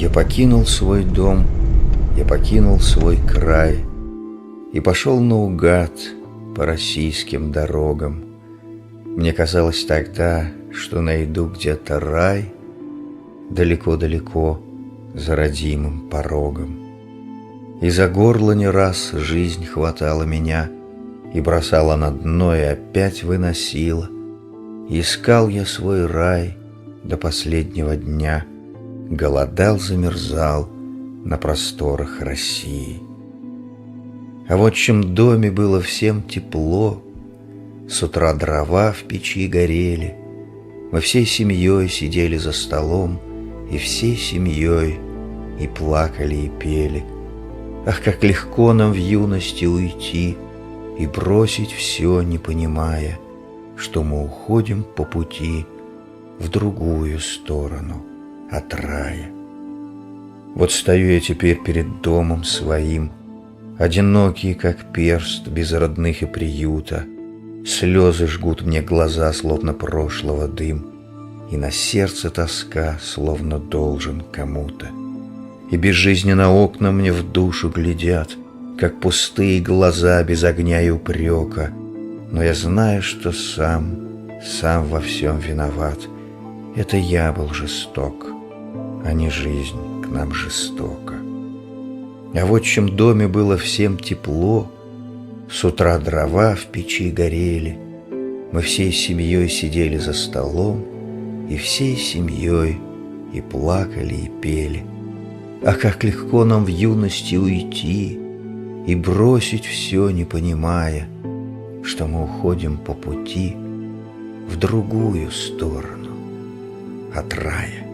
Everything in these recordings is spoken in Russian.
Я покинул свой дом, я покинул свой край и пошел наугад по российским дорогам. Мне казалось тогда, что найду где-то рай далеко-далеко за родимым порогом. И за горло не раз жизнь хватала меня и бросала на дно, и опять выносила. Искал я свой рай до последнего дня, голодал, замерзал на просторах России. А в отчим доме было всем тепло, с утра дрова в печи горели, мы всей семьей сидели за столом, и всей семьей и плакали, и пели. Ах, как легко нам в юности уйти и бросить все, не понимая, что мы уходим по пути в другую сторону от рая. Вот стою я теперь перед домом своим, одинокий, как перст, без родных и приюта. Слезы жгут мне глаза, словно прошлого дым, и на сердце тоска, словно должен кому-то. И безжизненно окна мне в душу глядят, как пустые глаза без огня и упрека. Но я знаю, что сам во всем виноват. Это я был жесток, а не жизнь к нам жестока. А в отчим доме было всем тепло, с утра дрова в печи горели, мы всей семьей сидели за столом, и всей семьей и плакали, и пели. А как легко нам в юности уйти и бросить все, не понимая, что мы уходим по пути в другую сторону от рая.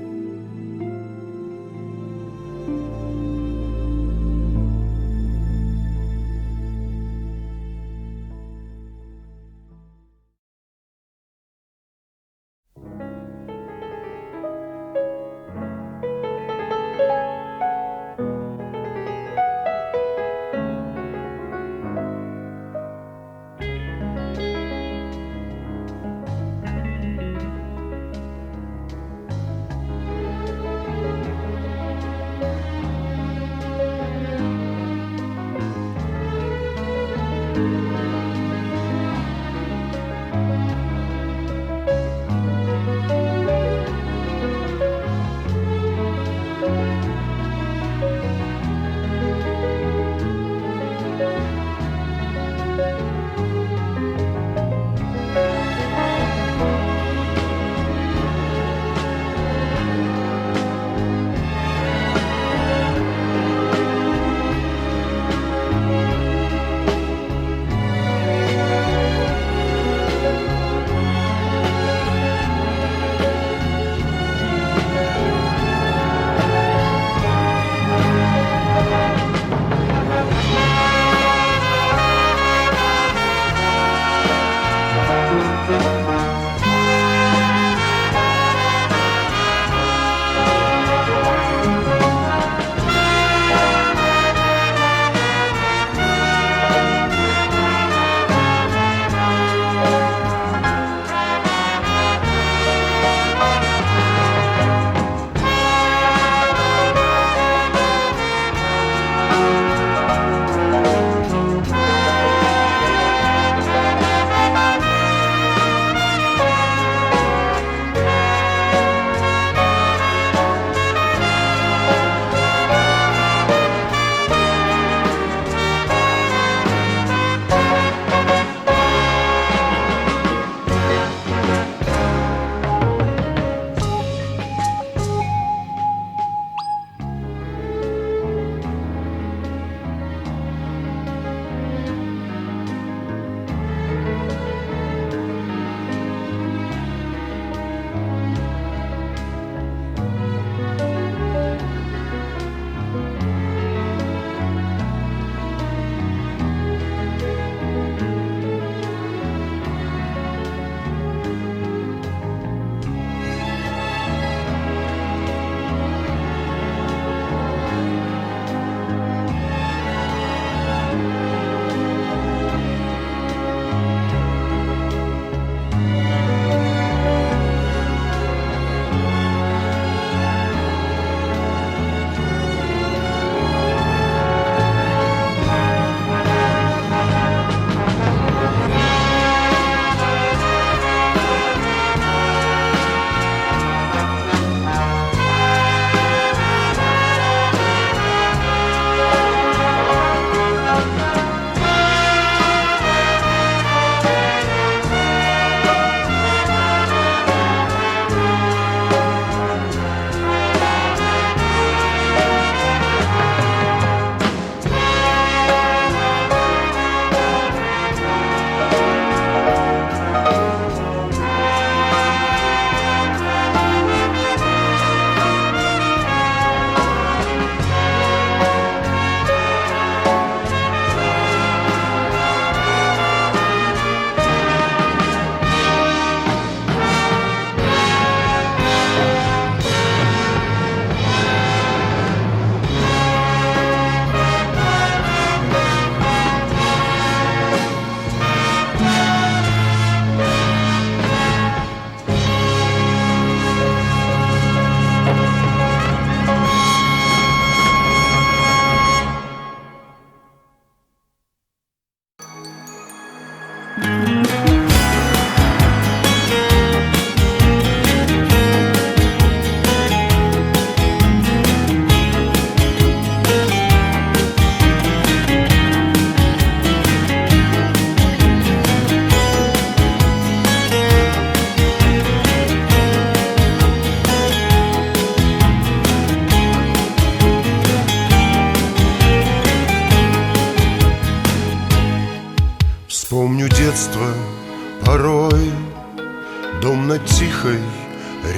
тихой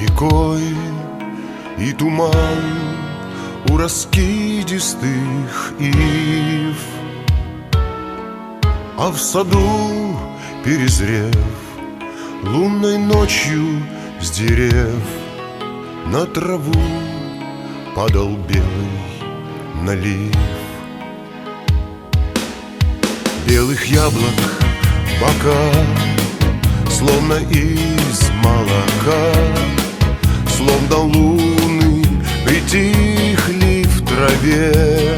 рекой, и туман у раскидистых ив, а в саду перезрев лунной ночью с дерев на траву падал белый налив. Белых яблок бока, словно из молока, словно луны притихли в траве.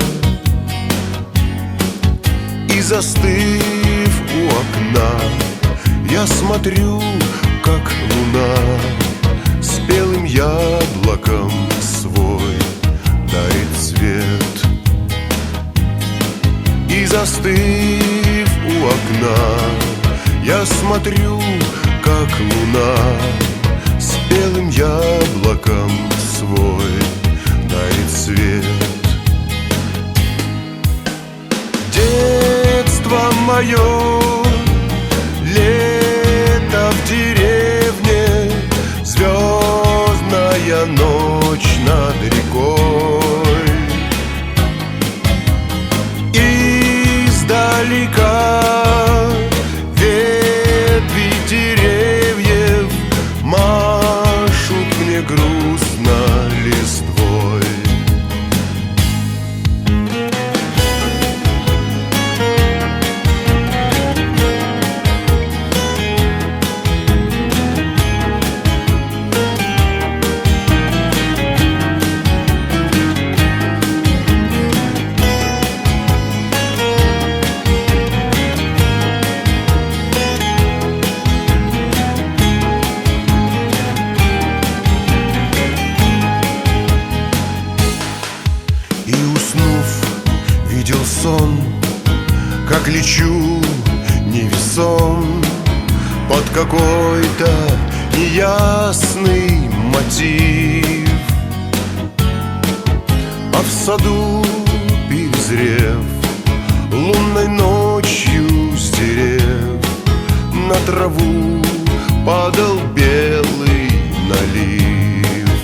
И застыв у окна, я смотрю, как луна с белым яблоком свой дарит цвет. И застыв у окна, я смотрю, как луна с белым яблоком свой дарит цвет. Детство мое, лето в деревне, звездная ночь над рекой. Издалека ветви деревьев машут мне грустно листвой. И уснув, видел сон, как лечу невесом под какой-то неясный мотив. А в саду перезрев лунной ночью с дерев на траву падал белый налив.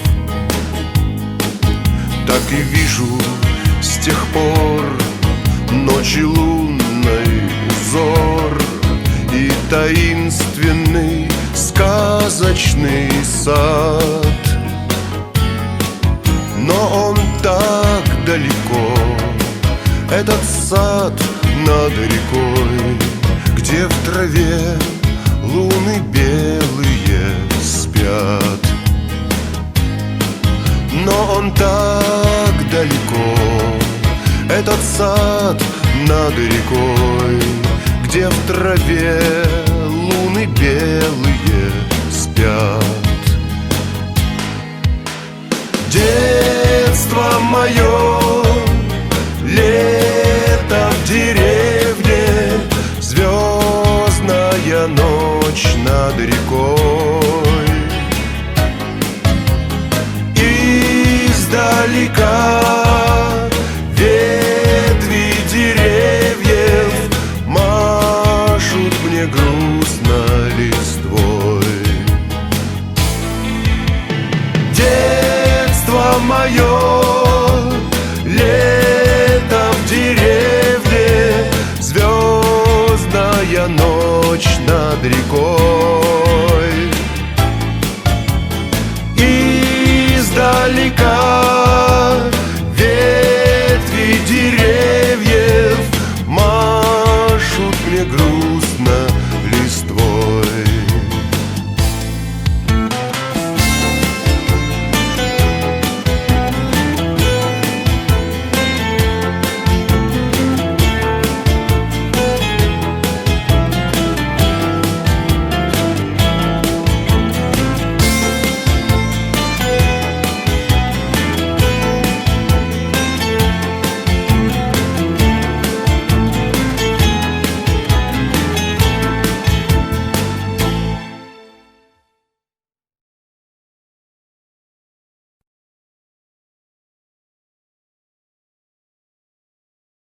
Так и вижу с тех пор ночи лунный узор и таинственный сказочный сад. Но он так далеко, этот сад над рекой, где в траве луны белые спят. Но он так далеко, этот сад над рекой, где в траве луны белые спят. Детство мое, лето в деревне, звездная ночь над рекой. Издалека ветви деревьев машут мне грустно листвой. Детство мое, лето в деревне, звездная ночь над рекой.